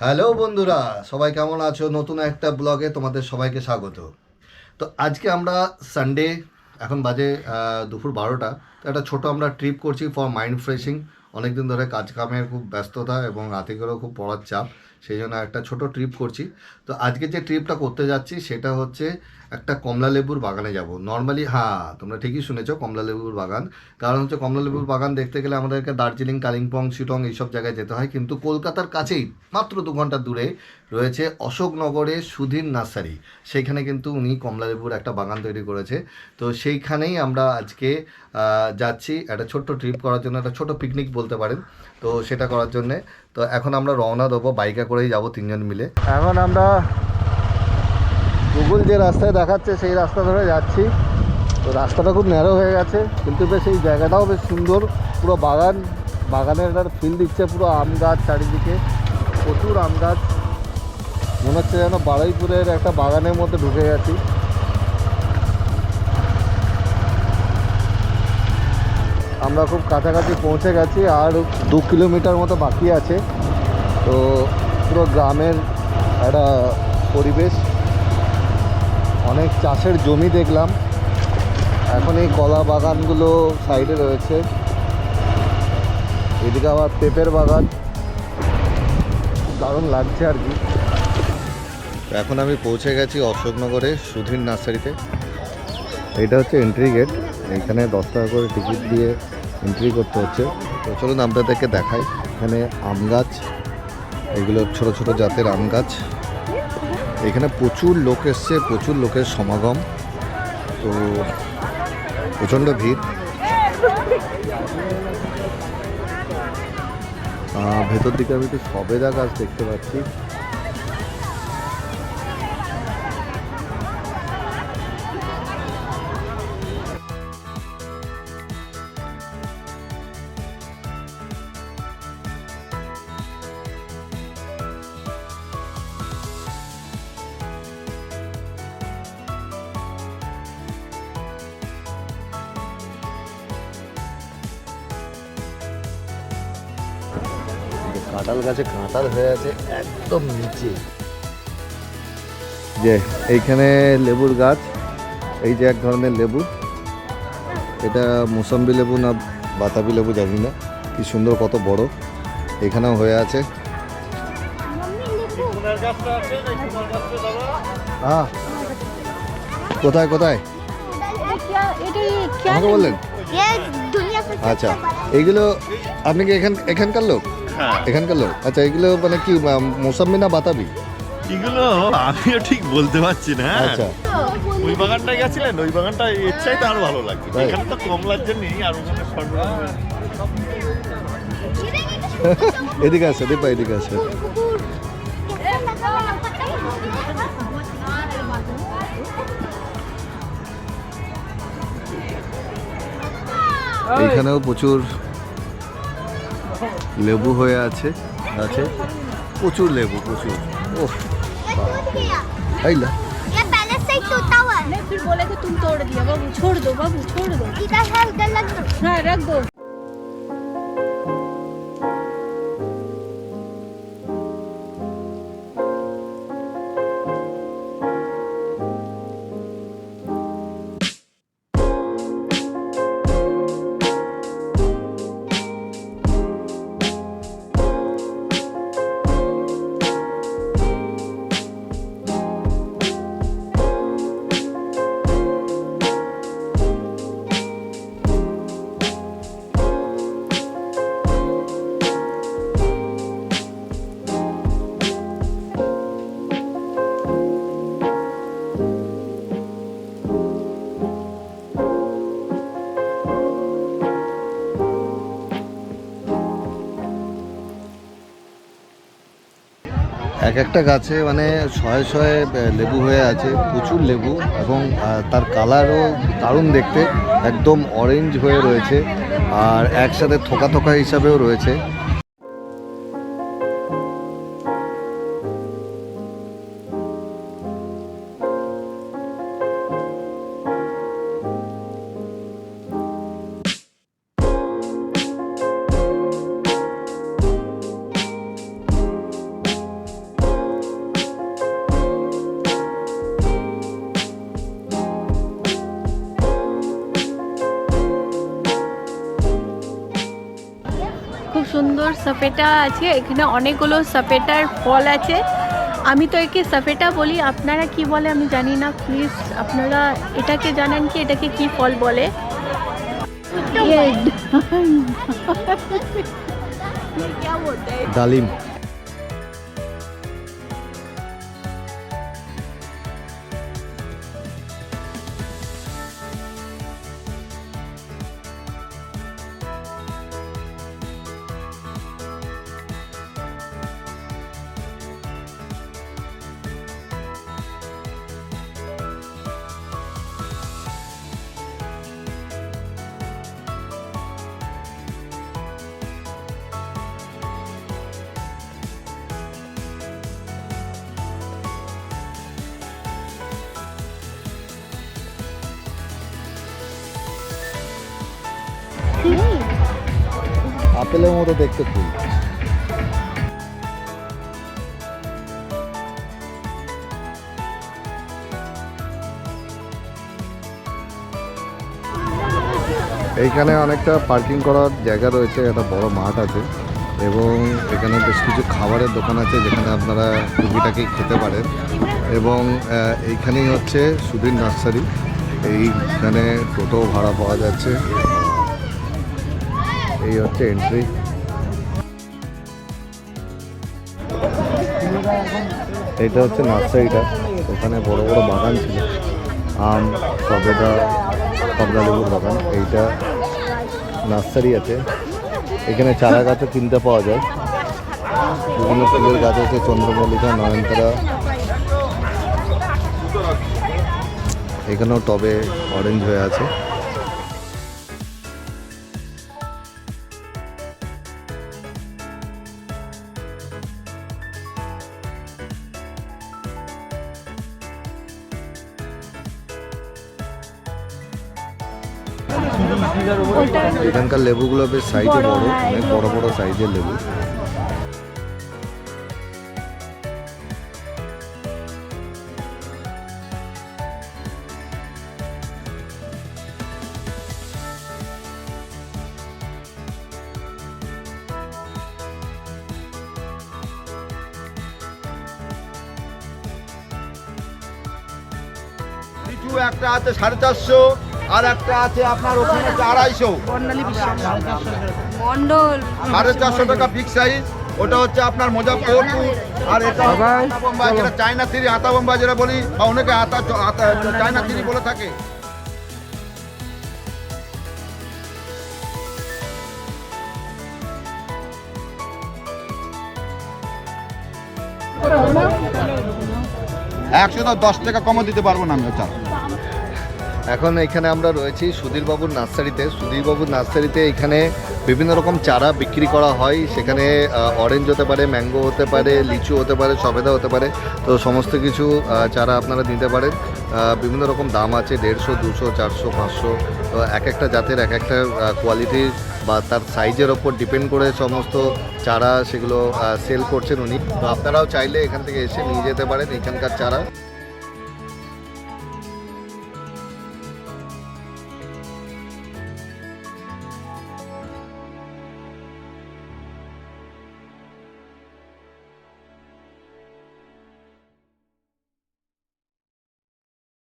Hello বন্ধুরা, সবাই কেমন আছো? নতুন একটা ব্লগে তোমাদের সবাইকে স্বাগত। তো আজকে আমরা সানডে, এখন বাজে দুপুর 12টা। তো একটা ছোটো আমরা ট্রিপ করছি ফর মাইন্ড ফ্রেশিং। অনেক দিন ধরে কাজ কামের খুব ব্যস্ততা এবং রাতে করেও খুব পড়ার চাপ, সেই জন্য একটা ছোট ট্রিপ করছি। তো আজকে যে ট্রিপটা করতে যাচ্ছি সেটা হচ্ছে একটা কমলা লেবুর বাগানে যাব। নর্মালি হ্যাঁ, তোমরা ঠিকই শুনেছো, কমলা লেবুর বাগান। কারণ হচ্ছে কমলা লেবুর বাগান দেখতে গেলে আমাদেরকে দার্জিলিং, কালিম্পং, শিলং এইসব জায়গায় যেতে হয়, কিন্তু কলকাতার কাছেই মাত্র 2 ঘন্টা দূরে রয়েছে অশোকনগরে সুধীর নার্সারি। সেইখানে কিন্তু উনি কমলা লেবুর একটা বাগান তৈরি করেছে। তো সেইখানেই আমরা আজকে যাচ্ছি একটা ছোট্ট ট্রিপ করার জন্য, একটা ছোট পিকনিক বলতে পারেন। তো সেটা করার জন্যে তো এখন আমরা রওনা দেবো, বাইকে করেই যাব 3জন মিলে। এখন আমরা গুগল যে রাস্তায় দেখাচ্ছে সেই রাস্তা ধরে যাচ্ছি। তো রাস্তাটা খুব ন্যারো হয়ে গেছে, কিন্তু বেশ এই জায়গাটাও বেশ সুন্দর। পুরো বাগানের একটা ফিল দিচ্ছে, পুরো আম গাছ চারিদিকে, প্রচুর আম গাছ। মনে হচ্ছে যেন বারুইপুরের একটা বাগানের মধ্যে ঢুকে গেছি। আমরা খুব কাছাকাছি পৌঁছে গেছি, আর 2 কিলোমিটার মতো বাকি আছে। তো পুরো গ্রামের একটা পরিবেশ, অনেক চাষের জমি দেখলাম। এখন এই কলা বাগানগুলো সাইডে রয়েছে, এদিকে আবার পেঁপের বাগান। দারুণ লাগছে আর কি। এখন আমি পৌঁছে গেছি অশোকনগরে সুধীর নার্সারিতে। এটা হচ্ছে এন্ট্রি গেট, এখানে 10 টাকা করে টিকিট দিয়ে এন্ট্রি করতে হচ্ছে। তো চলুন আপনাদেরকে দেখাই। এখানে আম গাছ, এগুলো ছোট ছোট জাতের আম গাছ। এখানে প্রচুর লোক এসছে, প্রচুর লোকের সমাগম। তো প্রচণ্ড ভিড়। ভেতর দিকে আমি একটু সবেদা গাছ দেখতে পাচ্ছি। কাঁঠাল গাছে কাঁঠাল হয়ে আছে একদম নিচে। যে এইখানে লেবুর গাছ, এই যে এক ধরনের লেবু, এটা মুসাম্বি লেবু না বাতাবি লেবু জানি না, কি সুন্দর কত বড়। এখানেও হয়ে আছে। হ্যাঁ, কোথায় কোথায় আমাকে বললেন? আচ্ছা, এইগুলো আপনি কি এখানকার লোক? এখানকার লোক, আচ্ছা। এগুলো মানে কি মৌসাম্বি না বাতাবি? এগুলো আমিও ঠিক বলতে পারছি না। আচ্ছা, ওই বাগানটায় গেছিলেন, ওই বাগানটা এর চাইতে আরো ভালো লাগবে। এখানে তো কমলার জন্যই, আর ওখানে সর্বরকম। এদিকে আসে, দীপা এদিকে আসে। এইখানেও প্রচুর লেবু হয়ে আছে, প্রচুর লেবু, প্রচুর। ওহ, ये पहले से ही टूटा हुआ है। नहीं फिर बोले कि तुम तोड़ दिया बाबू, छोड़ दो बाबू, छोड़ दो। इधर है उधर लग दो। हाँ रख दो। এক একটা গাছে মানে শয়ে শয়ে লেবু হয়ে আছে, প্রচুর লেবু। এবং তার কালারও দারুণ দেখতে, একদম অরেঞ্জ হয়ে রয়েছে, আর একসাথে থোকা থোকা হিসাবেও রয়েছে। সাপেটা আছে, এখানে অনেকগুলো সাপেটার ফল আছে। আমি তো একে সাপেটা বলি, আপনারা কি বলে আমি জানি না, প্লিজ আপনারা এটাকে জানেন কি এটাকে কি ফল বলে? ডালিম। আপেলের মতো দেখতে ফুল। এইখানে অনেকটা পার্কিং করার জায়গা রয়েছে, একটা বড় মাঠ আছে এবং এখানে বেশ কিছু খাবারের দোকান আছে যেখানে আপনারা টুকিটাকি খেতে পারেন। এবং এইখানেই হচ্ছে সুধীর নার্সারি। এইখানে টোটো ভাড়া পাওয়া যাচ্ছে। এই হচ্ছে এন্ট্রি। এইটা হচ্ছে নার্সারিটা, ওখানে বড় বড় বাগান ছিল, আম, সবেদা, কমলা লেবুর বাগান। এইটা নার্সারি আছে, এখানে চারা গাছও কিনতে পাওয়া যায়। বিভিন্ন ফুলের গাছ আছে, চন্দ্রমল্লিকা, নয়নতারা। এখানেও টবে অরেঞ্জ হয়ে আছে। এখানকার লেবুগুলো বেশ সাইজে বড়, অনেক বড় বড় সাইজের লেবু। লিচু একটা আছে 450, আর একটা আছে আপনার ওখানে 250। মন্ডল 450 টাকা বিগ সাইজ, ওটা হচ্ছে আপনার মুজাফফরপুর। আর এটা আতা বোম্বাই, যেটা চায়না থ্রি আতা বোম্বাই যেটা বলি, বা অনেকে চায়না থ্রি বলে থাকে। একশো 10 টাকা কমও দিতে পারবো না আমি। আচ্ছা, এখন এখানে আমরা রয়েছি সুধীরবাবুর নার্সারিতে। সুধীরবাবুর নার্সারিতে এখানে বিভিন্ন রকম চারা বিক্রি করা হয়। সেখানে অরেঞ্জ হতে পারে, ম্যাঙ্গো হতে পারে, লিচু হতে পারে, সবেদা হতে পারে। তো সমস্ত কিছু চারা আপনারা নিতে পারেন। বিভিন্ন রকম দাম আছে, 150, 200, 400, 500। তো এক একটা জাতের এক একটা কোয়ালিটির বা তার সাইজের ওপর ডিপেন্ড করে সমস্ত চারা সেগুলো সেল করছেন উনি। তো আপনারাও চাইলে এখান থেকে এসে নিয়ে যেতে পারেন এখানকার চারা।